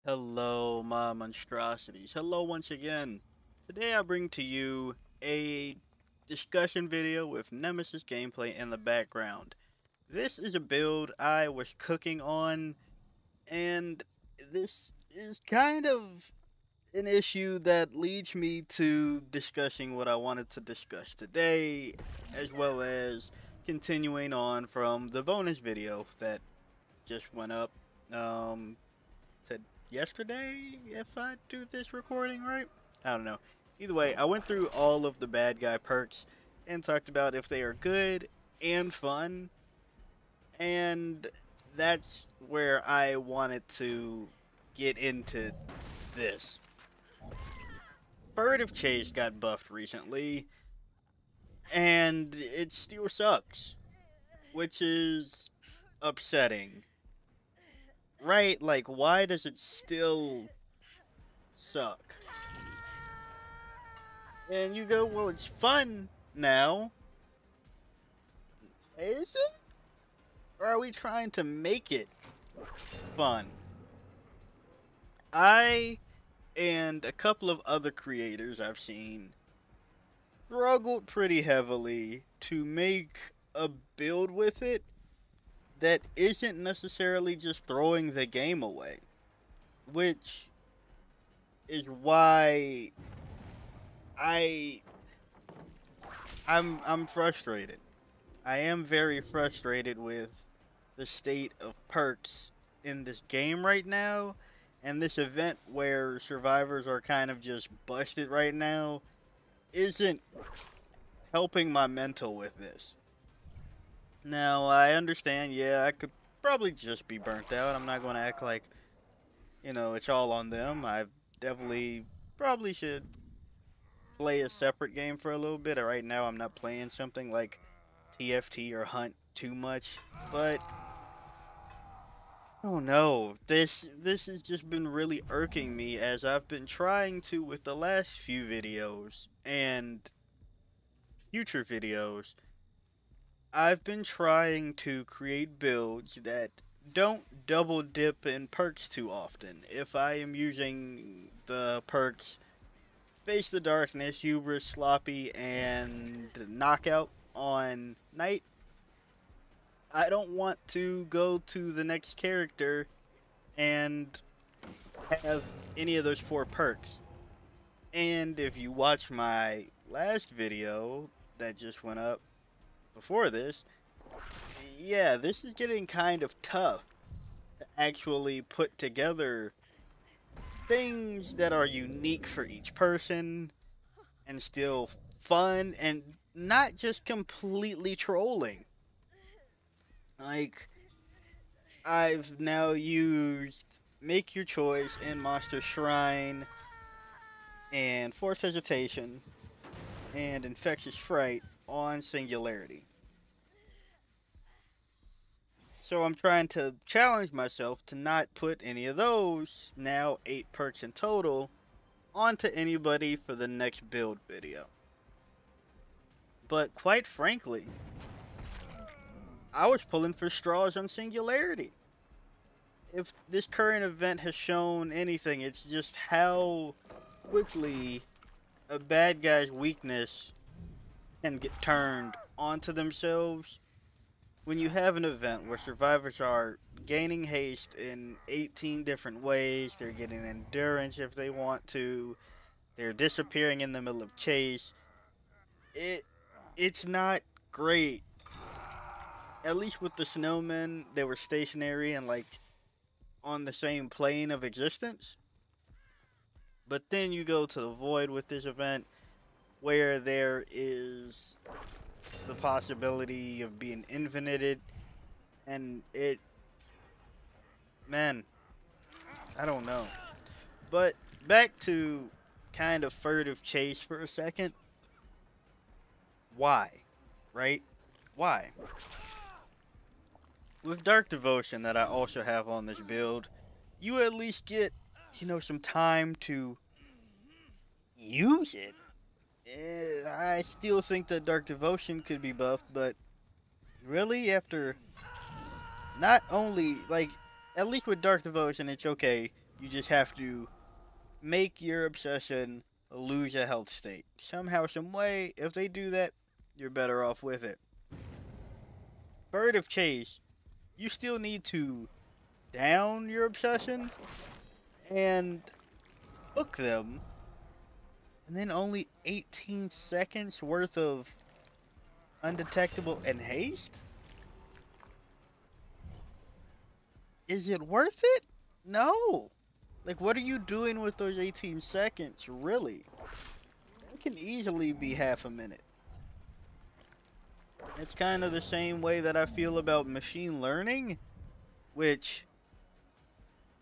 Hello, my monstrosities. Hello once again. Today I bring to you a discussion video with Nemesis gameplay in the background. This is a build I was cooking on, and this is kind of an issue that leads me to discussing what I wanted to discuss today, as well as continuing on from the bonus video that just went up. To yesterday, if I do this recording right. I don't know. Either way, I went through all of the bad guy perks and talked about if they are good and fun, and that's where I wanted to get into this. Bird of Chase got buffed recently, and it still sucks, which is upsetting. Right? Like, why does it still suck? And you go, well, it's fun now. Is it? Or are we trying to make it fun? I and a couple of other creators I've seen struggled pretty heavily to make a build with it that isn't necessarily just throwing the game away. Which is why I I'm frustrated. I am very frustrated with the state of perks in this game right now, and this event where survivors are kind of just busted right now isn't helping my mental with this. Now, I understand, yeah, I could probably just be burnt out. I'm not going to act like, it's all on them. I definitely probably should play a separate game for a little bit. Right now, I'm not playing something like TFT or Hunt too much, but oh no, this has just been really irking me as I've been trying to with the last few videos and future videos. I've been trying to create builds that don't double dip in perks too often. If I am using the perks Face the Darkness, Hubris, Sloppy, and Knockout on Night, I don't want to go to the next character and have any of those four perks. And if you watch my last video that just went up before this, yeah, this is getting kind of tough to actually put together things that are unique for each person and still fun and not just completely trolling. Like, I've now used Make Your Choice in Monster Shrine and Forced Hesitation and Infectious Fright on Singularity. So I'm trying to challenge myself to not put any of those, now 8 perks in total, onto anybody for the next build video. But quite frankly, I was pulling for straws on Singularity. If this current event has shown anything, it's just how quickly a bad guy's weakness can get turned onto themselves when you have an event where survivors are gaining haste in 18 different ways. They're getting endurance if they want to. They're disappearing in the middle of chase. It's not great. At least with the snowmen, they were stationary and like on the same plane of existence. But then you go to the void with this event where there is the possibility of being infinited, and man, I don't know. But back to kind of furtive chase for a second. Why? Right? Why? With Dark Devotion that I also have on this build, you at least get, some time to use it. I still think that Dark Devotion could be buffed, but really, after not only, like, at least with Dark Devotion, it's okay. You just have to make your obsession lose a health state. Somehow, some way, if they do that, you're better off with it. Furtive chase, you still need to down your obsession and hook them, and then only 18 seconds worth of undetectable and haste? Is it worth it? No. Like, what are you doing with those 18 seconds, really? That can easily be half a minute. It's kind of the same way that I feel about machine learning, which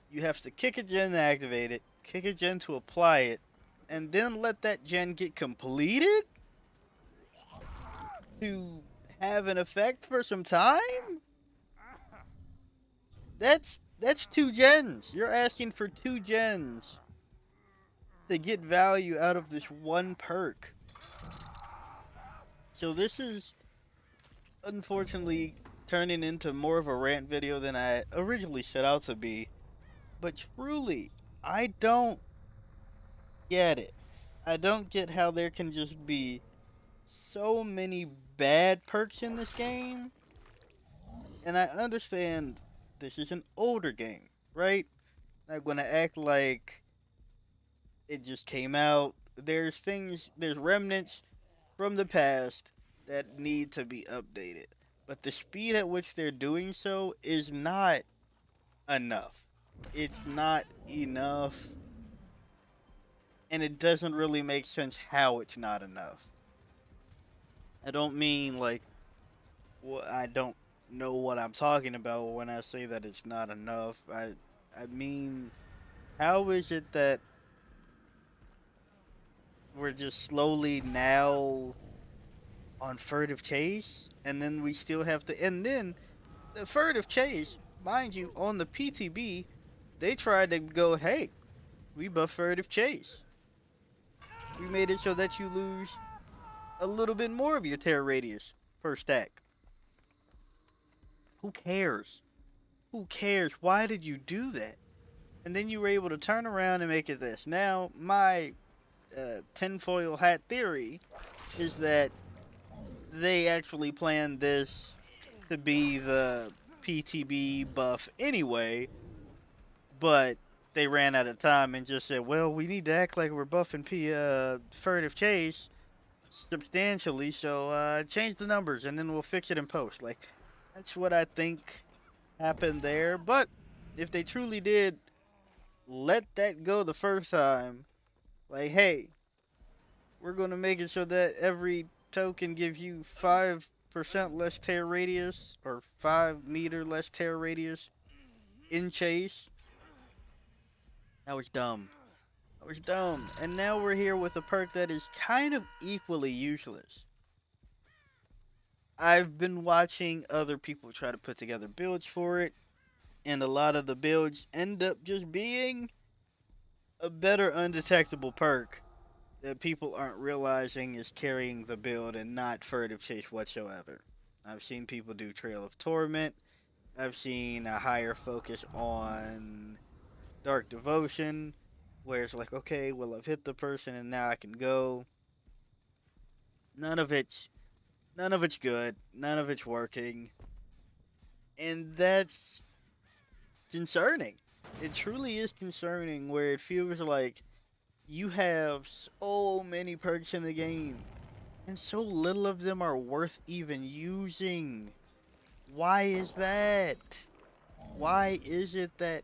you have to kick a gen to activate it, kick a gen to apply it, and then let that gen get completed to have an effect for some time? That's 2 gens. You're asking for 2 gens to get value out of this one perk. So this is unfortunately turning into more of a rant video than I originally set out to be. But truly, I don't get it. I don't get how there can just be so many bad perks in this game. And I understand this is an older game, right? Not gonna act like it just came out. There's remnants from the past that need to be updated. But the speed at which they're doing so is not enough. It's not enough. And it doesn't really make sense how it's not enough. I don't mean like, well, I don't know what I'm talking about when I say that it's not enough. I mean, how is it that we're just slowly now on furtive chase, and then we still have to, and then the furtive chase, mind you, on the PTB, they tried to go, hey, we buff furtive chase. We made it so that you lose a little bit more of your terror radius per stack. Who cares? Who cares? Why did you do that? And then you were able to turn around and make it this. Now, my tinfoil hat theory is that they actually planned this to be the PTB buff anyway, but they ran out of time and just said, well, we need to act like we're buffing furtive chase substantially, so change the numbers and then we'll fix it in post. Like, that's what I think happened there. But if they truly did let that go the first time, like, hey, we're going to make it so that every token gives you 5% less tear radius or 5 meter less tear radius in chase. That was dumb. That was dumb. And now we're here with a perk that is kind of equally useless. I've been watching other people try to put together builds for it, and a lot of the builds end up just being a better undetectable perk that people aren't realizing is carrying the build and not furtive chase whatsoever. I've seen people do Trail of Torment. I've seen a higher focus on Dark Devotion, where it's like, okay, well, I've hit the person and now I can go. None of it's good. None of it's working. And that's concerning. It truly is concerning, where it feels like you have so many perks in the game and so little of them are worth even using. Why is that? Why is it that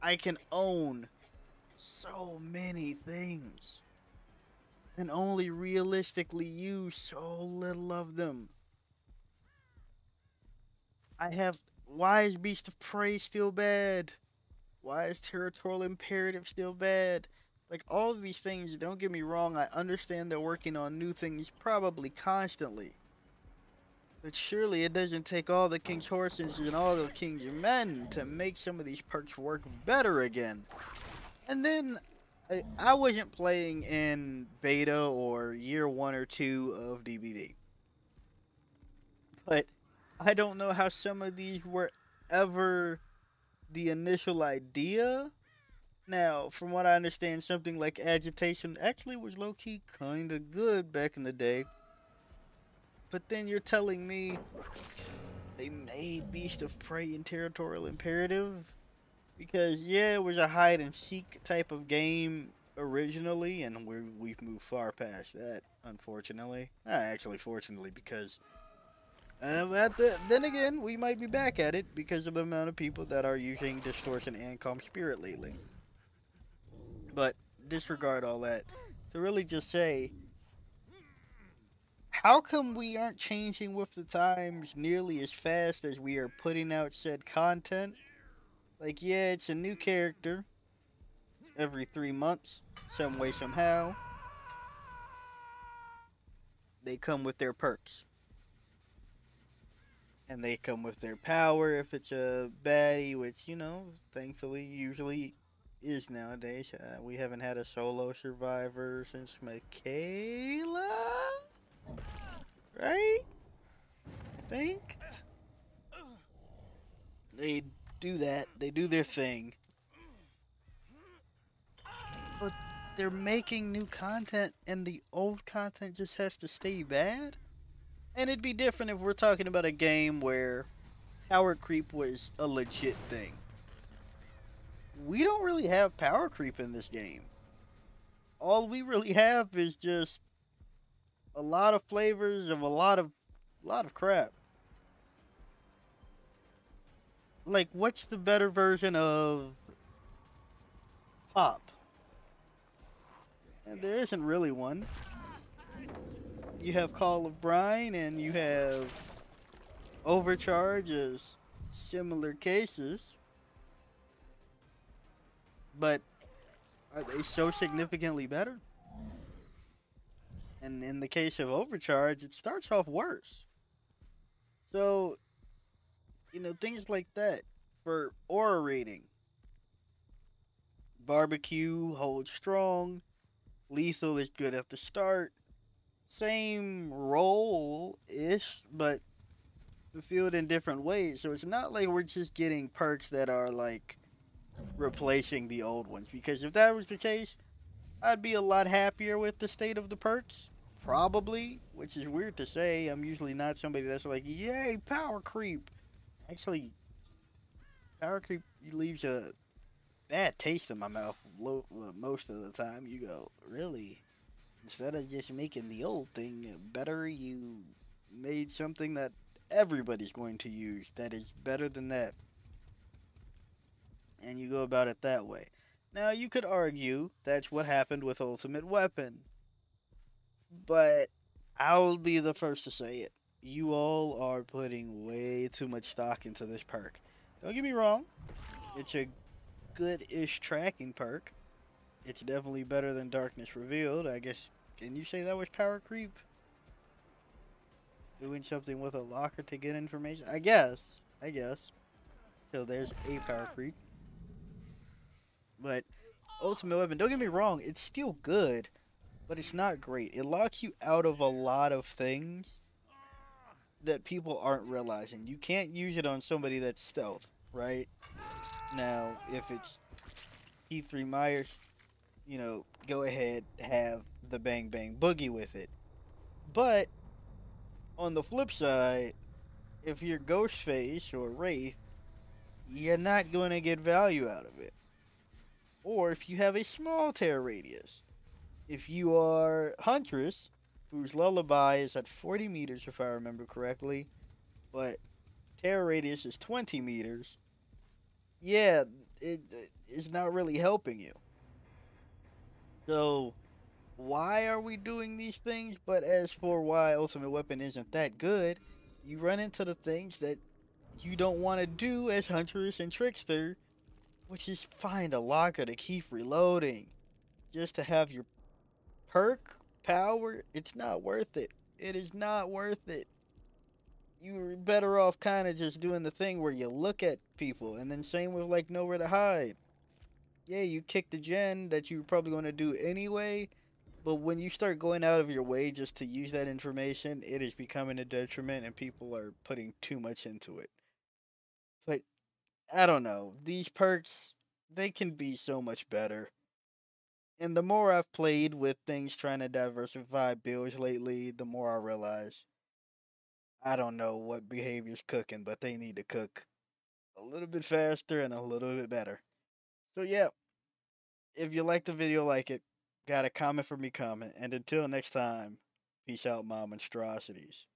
I can own so many things and only realistically use so little of them? Why is Beast of Prey still bad? Why is Territorial Imperative still bad? Like, all of these things, don't get me wrong, I understand they're working on new things probably constantly. But surely it doesn't take all the King's Horses and all the King's Men to make some of these perks work better again. And then, I wasn't playing in beta or year 1 or 2 of DbD. But I don't know how some of these were ever the initial idea Now, from what I understand, something like agitation actually was low key kind of good back in the day. But then you're telling me they made Beast of Prey and Territorial Imperative? Because, yeah, it was a hide and seek type of game originally, and we've moved far past that, unfortunately. Actually, fortunately, because then again, we might be back at it because of the amount of people that are using distortion and calm spirit lately. But disregard all that to really just say, how come we aren't changing with the times nearly as fast as we are putting out said content? Like, yeah, it's a new character every 3 months, some way, somehow. They come with their perks. And they come with their power if it's a baddie, which, thankfully usually is nowadays. We haven't had a solo survivor since Michaela, right? I think. They do that, they do their thing. But they're making new content, and the old content just has to stay bad? And it'd be different if we're talking about a game where power creep was a legit thing. We don't really have power creep in this game. All we really have is just a lot of flavors of a lot of crap. Like, what's the better version of pop? And there isn't really one. You have Call of Brine and you have Overcharge as similar cases, but are they so significantly better? And in the case of Overcharge, it starts off worse. So, things like that. For aura rating, barbecue holds strong, lethal is good at the start. Same role ish, but fulfilled in different ways. So it's not like we're just getting perks that are like replacing the old ones. Because if that was the case, I'd be a lot happier with the state of the perks. Probably, which is weird to say. I'm usually not somebody that's like, yay, power creep. Actually, power creep leaves a bad taste in my mouth most of the time. You go, really? Instead of just making the old thing better, you made something that everybody's going to use that is better than that. And you go about it that way. Now, you could argue that's what happened with Ultimate Weapon, but I'll be the first to say it. You all are putting way too much stock into this perk. Don't get me wrong, it's a good ish tracking perk. It's definitely better than Darkness Revealed. I guess, can you say that was power creep? Doing something with a locker to get information? I guess. So there's a power creep. But Ultimate Weapon, don't get me wrong, it's still good, but it's not great. It locks you out of a lot of things that people aren't realizing. You can't use it on somebody that's stealth, right? Now, if it's T3 Myers, go ahead, have the Bang Bang Boogie with it. But on the flip side, if you're Ghostface or Wraith, you're not going to get value out of it. Or if you have a small tear radius. If you are Huntress, whose lullaby is at 40 meters if I remember correctly, but tear radius is 20 meters, yeah, it's not really helping you. So, why are we doing these things? But as for why Ultimate Weapon isn't that good, you run into the things that you don't want to do as Huntress and Trickster, which is find a locker to keep reloading. Just to have your perk power, it's not worth it. It is not worth it. You're better off kind of just doing the thing where you look at people, and then same with like nowhere to hide. Yeah, you kick the gen that you're probably going to do anyway, but when you start going out of your way just to use that information, it is becoming a detriment and people are putting too much into it. But I don't know. These perks, they can be so much better. And the more I've played with things trying to diversify builds lately, the more I realize I don't know what behavior's cooking, but they need to cook a little bit faster and a little bit better. So yeah, if you like the video, like it, got a comment for me, comment. And until next time, peace out, my monstrosities.